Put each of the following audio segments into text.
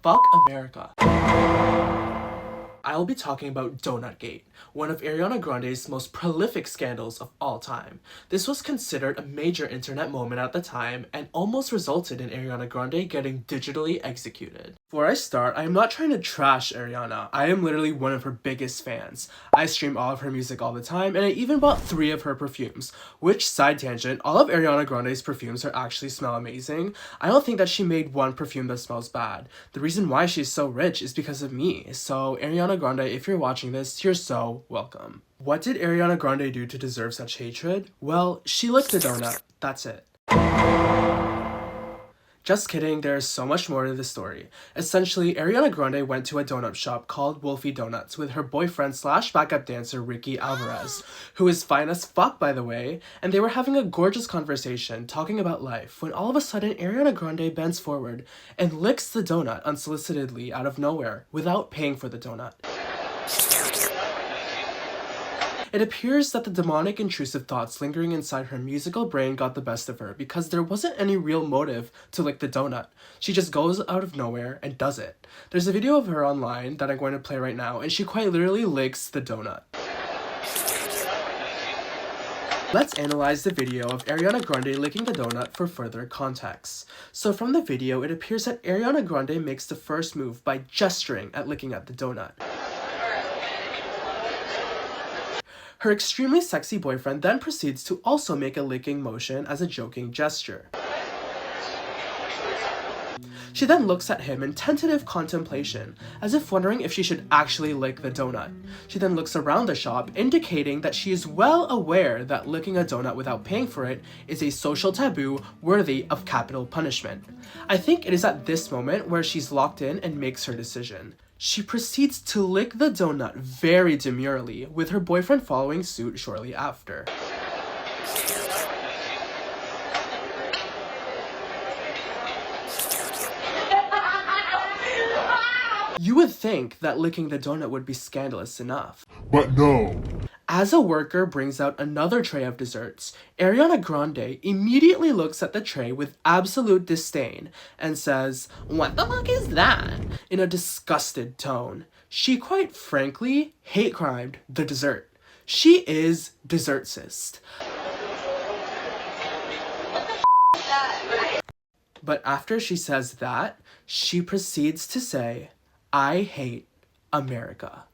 Fuck America. I'll be talking about Donutgate, one of Ariana Grande's most prolific scandals of all time. This was considered a major internet moment at the time and almost resulted in Ariana Grande getting digitally executed. Before I start, I am not trying to trash Ariana. I am literally one of her biggest fans. I stream all of her music all the time, and I even bought 3 of her perfumes. Which, side tangent, all of Ariana Grande's perfumes actually smell amazing. I don't think that she made one perfume that smells bad. The reason why she's so rich is because of me. So Ariana Grande, if you're watching this, you're so welcome. What did Ariana Grande do to deserve such hatred? Well, she licked a donut. That's it. Just kidding, there's so much more to the story. Essentially, Ariana Grande went to a donut shop called Wolfie Donuts with her boyfriend slash backup dancer Ricky Alvarez, who is fine as fuck by the way, and they were having a gorgeous conversation talking about life when all of a sudden Ariana Grande bends forward and licks the donut unsolicitedly out of nowhere without paying for the donut. It appears that the demonic intrusive thoughts lingering inside her musical brain got the best of her because there wasn't any real motive to lick the donut. She just goes out of nowhere and does it. There's a video of her online that I'm going to play right now, and she quite literally licks the donut. Let's analyze the video of Ariana Grande licking the donut for further context. So from the video, it appears that Ariana Grande makes the first move by gesturing at licking at the donut. Her extremely sexy boyfriend then proceeds to also make a licking motion as a joking gesture. She then looks at him in tentative contemplation, as if wondering if she should actually lick the donut. She then looks around the shop, indicating that she is well aware that licking a donut without paying for it is a social taboo worthy of capital punishment. I think it is at this moment where she's locked in and makes her decision. She proceeds to lick the donut very demurely, with her boyfriend following suit shortly after. You would think that licking the donut would be scandalous enough. But no. As a worker brings out another tray of desserts, Ariana Grande immediately looks at the tray with absolute disdain and says, "What the fuck is that?" in a disgusted tone. She quite frankly hate-crimed the dessert. She is dessertist. But after she says that, she proceeds to say, "I hate America."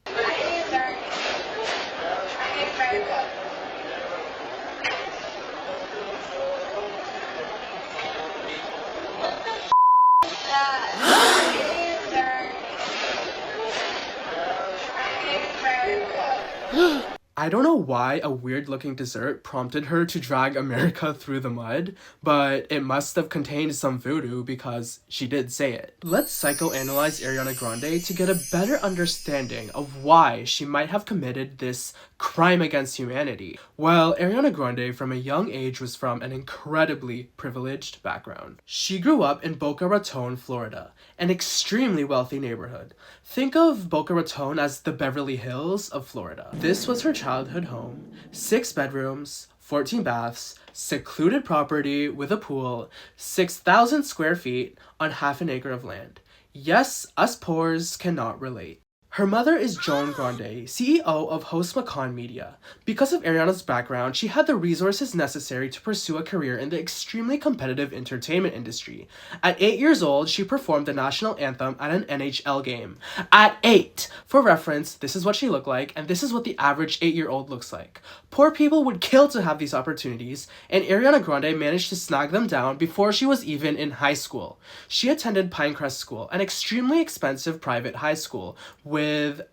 I don't know why a weird-looking dessert prompted her to drag America through the mud, but it must have contained some voodoo because she did say it. Let's psychoanalyze Ariana Grande to get a better understanding of why she might have committed this crime against humanity. Well, Ariana Grande from a young age was from an incredibly privileged background. She grew up in Boca Raton, Florida, an extremely wealthy neighborhood. Think of Boca Raton as the Beverly Hills of Florida. This was her childhood home, 6 bedrooms, 14 baths, secluded property with a pool, 6,000 square feet on half an acre of land. Yes, us poors cannot relate. Her mother is Joan Grande, CEO of Host Macon Media. Because of Ariana's background, she had the resources necessary to pursue a career in the extremely competitive entertainment industry. At 8 years old, she performed the national anthem at an NHL game. At 8! For reference, this is what she looked like, and this is what the average 8-year-old looks like. Poor people would kill to have these opportunities, and Ariana Grande managed to snag them down before she was even in high school. She attended Pinecrest School, an extremely expensive private high school, with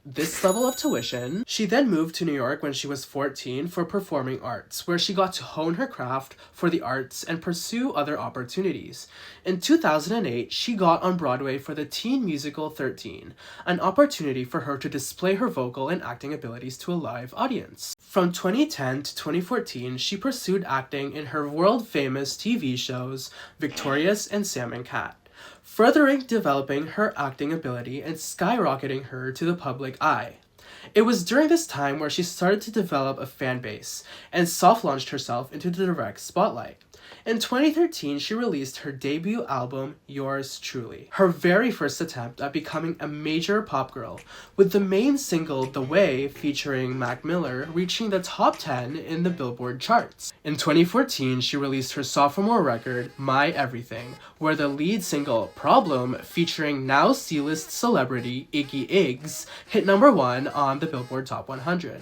this level of tuition. She then moved to New York when she was 14 for performing arts, where she got to hone her craft for the arts and pursue other opportunities. In 2008, she got on Broadway for the teen musical 13, an opportunity for her to display her vocal and acting abilities to a live audience. From 2010 to 2014, she pursued acting in her world-famous TV shows Victorious and Sam and Cat, furthering developing her acting ability and skyrocketing her to the public eye. It was during this time where she started to develop a fan base and soft-launched herself into the direct spotlight. In 2013, she released her debut album, Yours Truly, her very first attempt at becoming a major pop girl, with the main single The Way featuring Mac Miller reaching the top 10 in the Billboard charts. In 2014, she released her sophomore record, My Everything, where the lead single, Problem, featuring now C-list celebrity Iggy Iggs, hit number 1 on the Billboard Top 100.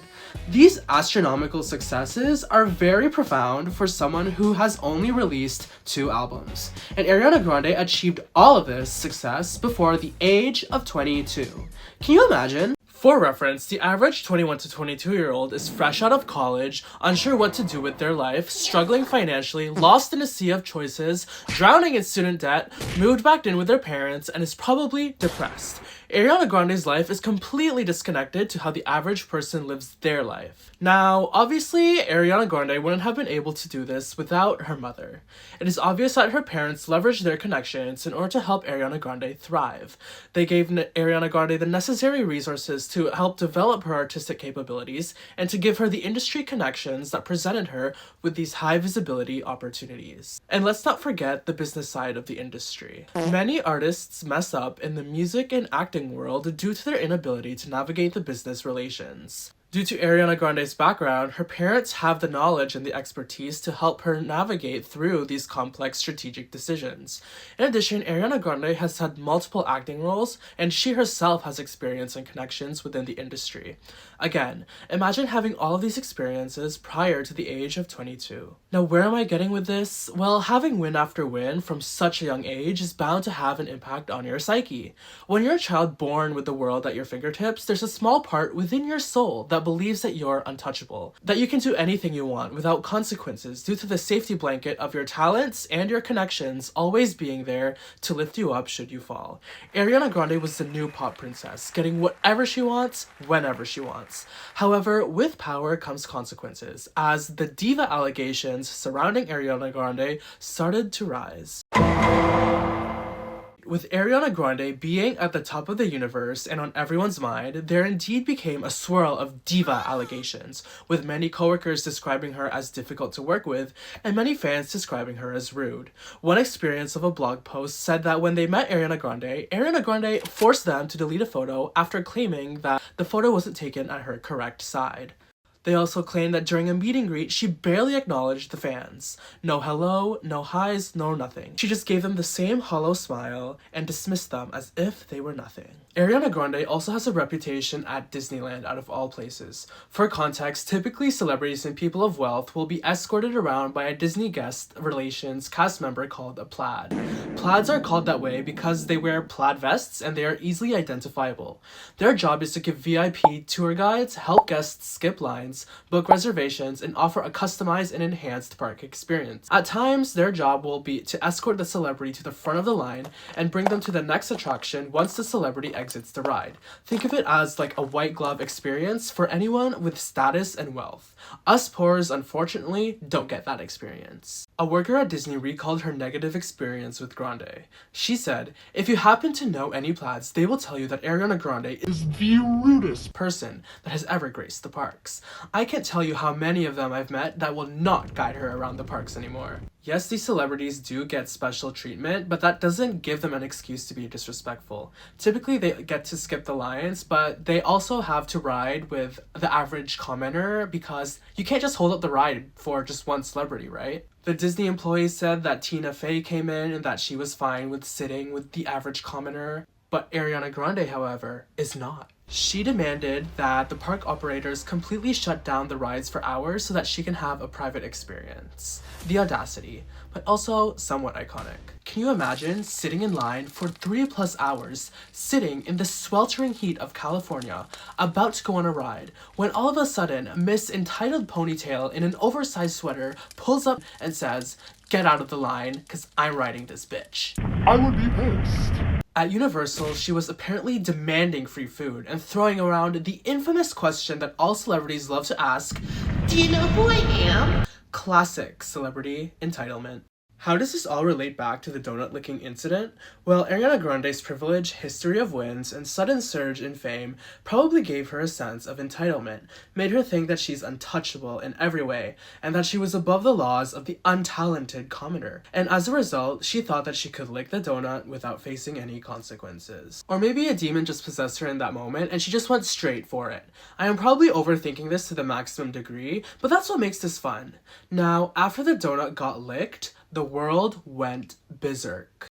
These astronomical successes are very profound for someone who has only released 2 albums, and Ariana Grande achieved all of this success before the age of 22. Can you imagine? For reference, the average 21 to 22-year-old is fresh out of college, unsure what to do with their life, struggling financially, lost in a sea of choices, drowning in student debt, moved back in with their parents, and is probably depressed. Ariana Grande's life is completely disconnected to how the average person lives their life. Now, obviously, Ariana Grande wouldn't have been able to do this without her mother. It is obvious that her parents leveraged their connections in order to help Ariana Grande thrive. They gave Ariana Grande the necessary resources to help develop her artistic capabilities and to give her the industry connections that presented her with these high visibility opportunities. And let's not forget the business side of the industry. Many artists mess up in the music and acting world due to their inability to navigate the business relations. Due to Ariana Grande's background, her parents have the knowledge and the expertise to help her navigate through these complex strategic decisions. In addition, Ariana Grande has had multiple acting roles, and she herself has experience and connections within the industry. Again, imagine having all of these experiences prior to the age of 22. Now, where am I getting with this? Well, having win after win from such a young age is bound to have an impact on your psyche. When you're a child born with the world at your fingertips, there's a small part within your soul that believes that you're untouchable, that you can do anything you want without consequences due to the safety blanket of your talents and your connections always being there to lift you up should you fall. Ariana Grande was the new pop princess, getting whatever she wants, whenever she wants. However, with power comes consequences, as the diva allegations surrounding Ariana Grande started to rise. With Ariana Grande being at the top of the universe and on everyone's mind, there indeed became a swirl of diva allegations, with many coworkers describing her as difficult to work with, and many fans describing her as rude. One experience of a blog post said that when they met Ariana Grande forced them to delete a photo after claiming that the photo wasn't taken at her correct side. They also claimed that during a meet and greet, she barely acknowledged the fans. No hello, no highs, no nothing. She just gave them the same hollow smile and dismissed them as if they were nothing. Ariana Grande also has a reputation at Disneyland out of all places. For context, typically celebrities and people of wealth will be escorted around by a Disney guest relations cast member called a plaid. Plaids are called that way because they wear plaid vests and they are easily identifiable. Their job is to give VIP tour guides, help guests skip lines, book reservations, and offer a customized and enhanced park experience. At times, their job will be to escort the celebrity to the front of the line and bring them to the next attraction once the celebrity exits the ride. Think of it as like a white glove experience for anyone with status and wealth. Us poors, unfortunately, don't get that experience. A worker at Disney recalled her negative experience with Grande. She said, "If you happen to know any plaids, they will tell you that Ariana Grande is the rudest person that has ever graced the parks. I can't tell you how many of them I've met that will not guide her around the parks anymore." Yes, these celebrities do get special treatment, but that doesn't give them an excuse to be disrespectful. Typically, they get to skip the lines, but they also have to ride with the average commenter because you can't just hold up the ride for just one celebrity, right? The Disney employees said that Tina Fey came in and that she was fine with sitting with the average commenter, but Ariana Grande, however, is not. She demanded that the park operators completely shut down the rides for hours so that she can have a private experience. The audacity, but also somewhat iconic. Can you imagine sitting in line for 3+ hours, sitting in the sweltering heat of California, about to go on a ride, when all of a sudden Miss Entitled Ponytail in an oversized sweater pulls up and says, "Get out of the line, 'cause I'm riding this bitch." I would be pissed. At Universal, she was apparently demanding free food and throwing around the infamous question that all celebrities love to ask, "Do you know who I am?" Classic celebrity entitlement. How does this all relate back to the donut licking incident? Well, Ariana Grande's privilege, history of wins, and sudden surge in fame probably gave her a sense of entitlement, made her think that she's untouchable in every way, and that she was above the laws of the untalented commoner. And as a result, she thought that she could lick the donut without facing any consequences. Or maybe a demon just possessed her in that moment, and she just went straight for it. I am probably overthinking this to the maximum degree, but that's what makes this fun. Now, after the donut got licked, the world went berserk.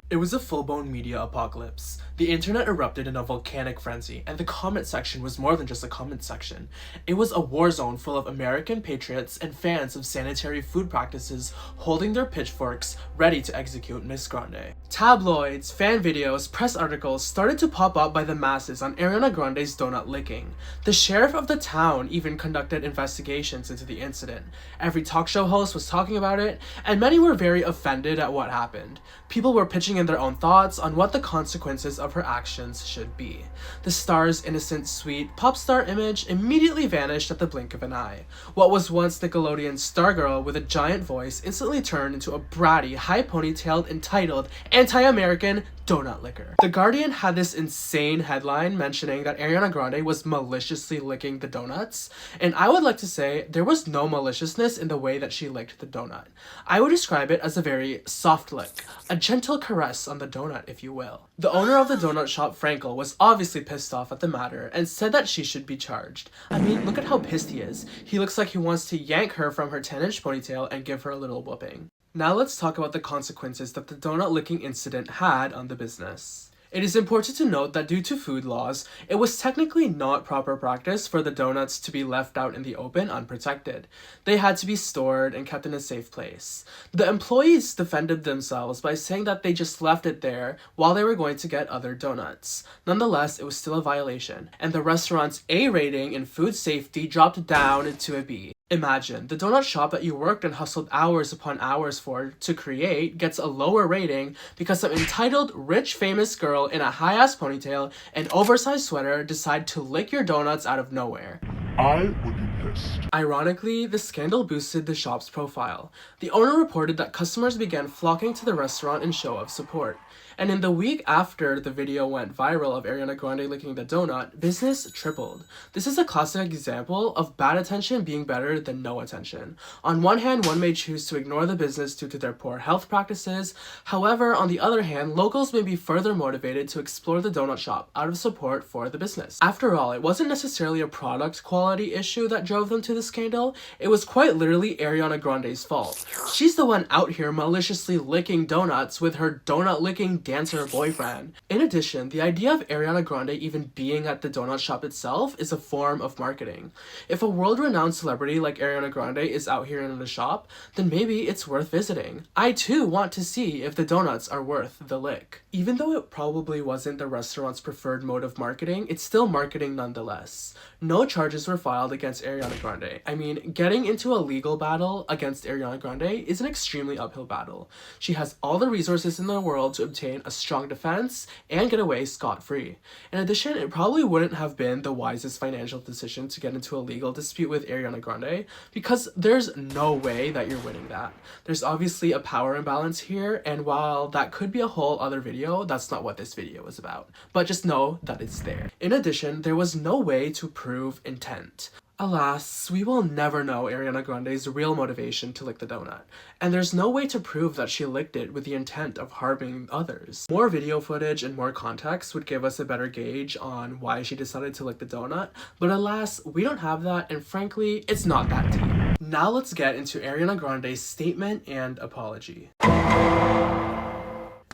It was a full-blown media apocalypse. The internet erupted in a volcanic frenzy, and the comment section was more than just a comment section. It was a war zone full of American patriots and fans of sanitary food practices holding their pitchforks ready to execute Miss Grande. Tabloids, fan videos, press articles started to pop up by the masses on Ariana Grande's donut licking. The sheriff of the town even conducted investigations into the incident. Every talk show host was talking about it, and many were very offended at what happened. People were pitching in their own thoughts on what the consequences of her actions should be. The star's innocent, sweet, pop star image immediately vanished at the blink of an eye. What was once Nickelodeon's star girl with a giant voice instantly turned into a bratty, high ponytailed, entitled, anti-American donut licker. The Guardian had this insane headline mentioning that Ariana Grande was maliciously licking the donuts, and I would like to say there was no maliciousness in the way that she licked the donut. I would describe it as a very soft lick, a gentle caress on the donut, if you will. The owner of the donut shop, Frankel, was obviously pissed off at the matter and said that she should be charged. I mean, look at how pissed he is. He looks like he wants to yank her from her 10-inch ponytail and give her a little whooping. Now let's talk about the consequences that the donut licking incident had on the business. It is important to note that due to food laws, it was technically not proper practice for the donuts to be left out in the open unprotected. They had to be stored and kept in a safe place. The employees defended themselves by saying that they just left it there while they were going to get other donuts. Nonetheless, it was still a violation, and the restaurant's A rating in food safety dropped down to a B. Imagine, the donut shop that you worked and hustled hours upon hours for to create gets a lower rating because some entitled, rich, famous girl in a high-ass ponytail and oversized sweater decide to lick your donuts out of nowhere. I would be pissed. Ironically, the scandal boosted the shop's profile. The owner reported that customers began flocking to the restaurant in show of support. And in the week after the video went viral of Ariana Grande licking the donut, business tripled. This is a classic example of bad attention being better than no attention. On one hand, one may choose to ignore the business due to their poor health practices. However, on the other hand, locals may be further motivated to explore the donut shop out of support for the business. After all, it wasn't necessarily a product quality issue that drove them to the scandal. It was quite literally Ariana Grande's fault. She's the one out here maliciously licking donuts with her donut licking dancer boyfriend. In addition, the idea of Ariana Grande even being at the donut shop itself is a form of marketing. If a world-renowned celebrity like Ariana Grande is out here in the shop, then maybe it's worth visiting. I too want to see if the donuts are worth the lick. Even though it probably wasn't the restaurant's preferred mode of marketing, it's still marketing nonetheless. No charges were filed against Ariana Grande. I mean, getting into a legal battle against Ariana Grande is an extremely uphill battle. She has all the resources in the world to obtain a strong defense and get away scot-free. In addition, it probably wouldn't have been the wisest financial decision to get into a legal dispute with Ariana Grande because there's no way that you're winning that. There's obviously a power imbalance here, and while that could be a whole other video, that's not what this video is about. But just know that it's there. In addition, there was no way to prove intent. Alas, we will never know Ariana Grande's real motivation to lick the donut, and there's no way to prove that she licked it with the intent of harming others. More video footage and more context would give us a better gauge on why she decided to lick the donut, but alas, we don't have that, and frankly, it's not that deep. Now let's get into Ariana Grande's statement and apology.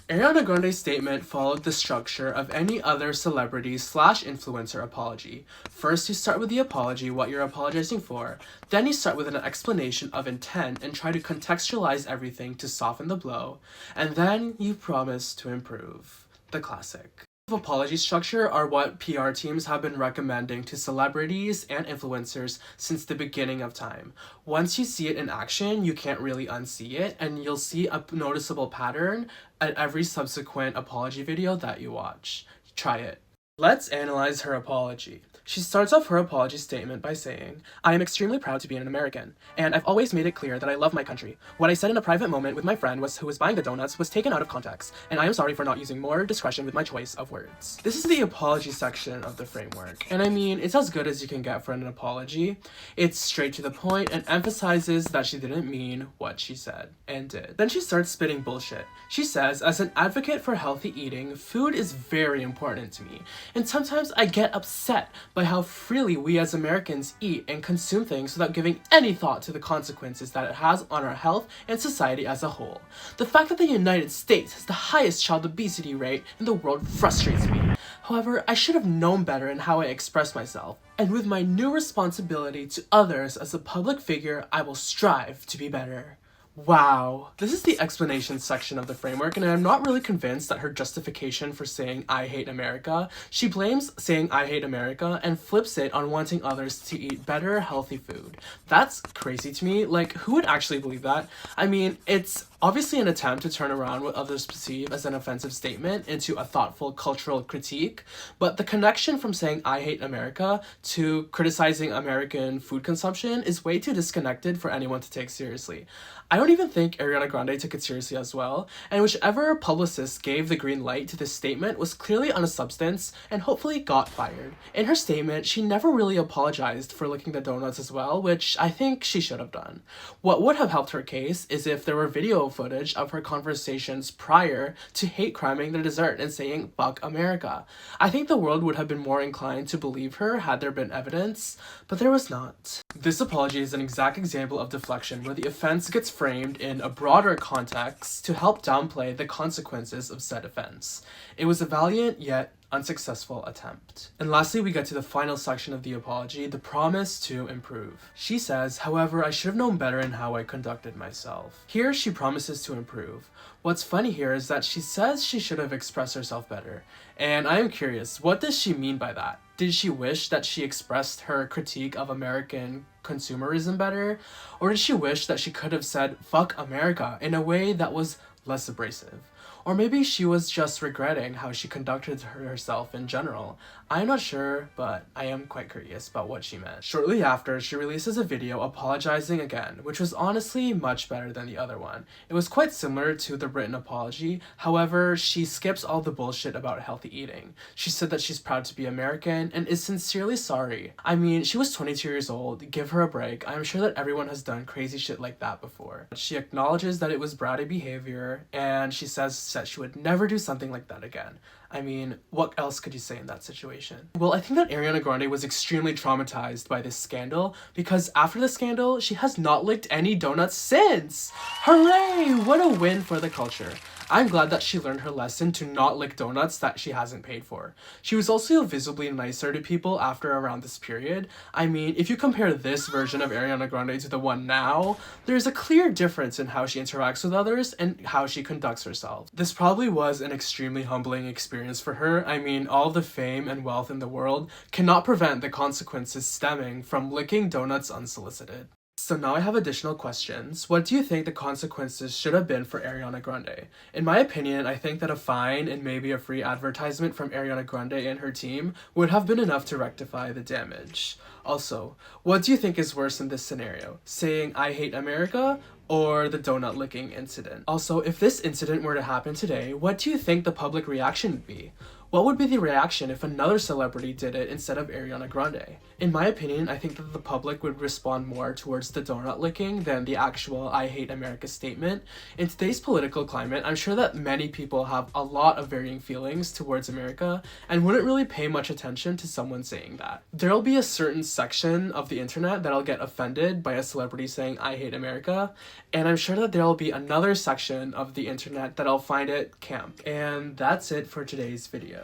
Ariana Grande's statement followed the structure of any other celebrity/influencer apology. First, you start with the apology, what you're apologizing for. Then you start with an explanation of intent and try to contextualize everything to soften the blow. And then you promise to improve. The classic. Apology structure are what PR teams have been recommending to celebrities and influencers since the beginning of time. Once you see it in action, you can't really unsee it, and you'll see a noticeable pattern at every subsequent apology video that you watch. Try it. Let's analyze her apology. She starts off her apology statement by saying, "I am extremely proud to be an American, and I've always made it clear that I love my country. What I said in a private moment with my friend who was buying the donuts was taken out of context, and I am sorry for not using more discretion with my choice of words." This is the apology section of the framework, and I mean, it's as good as you can get for an apology. It's straight to the point and emphasizes that she didn't mean what she said and did. Then she starts spitting bullshit. She says, "As an advocate for healthy eating, food is very important to me, and sometimes I get upset by how freely we as Americans eat and consume things without giving any thought to the consequences that it has on our health and society as a whole. The fact that the United States has the highest child obesity rate in the world frustrates me. However, I should have known better in how I express myself, and with my new responsibility to others as a public figure, I will strive to be better." Wow. This is the explanation section of the framework, and I'm not really convinced that her justification for saying "I hate America," she blames saying "I hate America" and flips it on wanting others to eat better, healthy food. That's crazy to me. Like, who would actually believe that? I mean, it's obviously an attempt to turn around what others perceive as an offensive statement into a thoughtful cultural critique, but the connection from saying "I hate America" to criticizing American food consumption is way too disconnected for anyone to take seriously. I don't even think Ariana Grande took it seriously as well, and whichever publicist gave the green light to this statement was clearly on a substance and hopefully got fired. In her statement, she never really apologized for licking the donuts as well, which I think she should have done. What would have helped her case is if there were video footage of her conversations prior to hate criming the dessert and saying "fuck America." I think the world would have been more inclined to believe her had there been evidence, but there was not. This apology is an exact example of deflection where the offense gets framed in a broader context to help downplay the consequences of said offense. It was a valiant yet unsuccessful attempt. And lastly, we get to the final section of the apology, the promise to improve. She says, "However, I should have known better in how I conducted myself." Here, she promises to improve. What's funny here is that she says she should have expressed herself better. And I am curious, what does she mean by that? Did she wish that she expressed her critique of American consumerism better? Or did she wish that she could have said "fuck America" in a way that was less abrasive? Or maybe she was just regretting how she conducted herself in general. I'm not sure, but I am quite curious about what she meant. Shortly after, she releases a video apologizing again, which was honestly much better than the other one. It was quite similar to the written apology, however, she skips all the bullshit about healthy eating. She said that she's proud to be American and is sincerely sorry. I mean, she was 22 years old, give her a break. I'm sure that everyone has done crazy shit like that before. She acknowledges that it was bratty behavior, and she says that she would never do something like that again. I mean, what else could you say in that situation? Well, I think that Ariana Grande was extremely traumatized by this scandal because after the scandal, she has not licked any donuts since! Hooray! What a win for the culture. I'm glad that she learned her lesson to not lick donuts that she hasn't paid for. She was also visibly nicer to people after around this period. I mean, if you compare this version of Ariana Grande to the one now, there's a clear difference in how she interacts with others and how she conducts herself. This probably was an extremely humbling experience for her. I mean, all the fame and wealth in the world cannot prevent the consequences stemming from licking donuts unsolicited. So now I have additional questions. What do you think the consequences should have been for Ariana Grande? In my opinion, I think that a fine and maybe a free advertisement from Ariana Grande and her team would have been enough to rectify the damage. Also, what do you think is worse in this scenario? Saying "I hate America" or the donut licking incident? Also, if this incident were to happen today, what do you think the public reaction would be? What would be the reaction if another celebrity did it instead of Ariana Grande? In my opinion, I think that the public would respond more towards the donut licking than the actual "I hate America" statement. In today's political climate, I'm sure that many people have a lot of varying feelings towards America and wouldn't really pay much attention to someone saying that. There'll be a certain section of the internet that'll get offended by a celebrity saying "I hate America," and I'm sure that there'll be another section of the internet that'll find it camp. And that's it for today's video.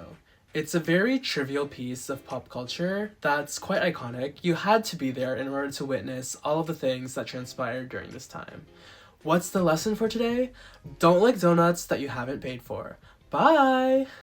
It's a very trivial piece of pop culture that's quite iconic. You had to be there in order to witness all of the things that transpired during this time. What's the lesson for today? Don't lick donuts that you haven't paid for. Bye!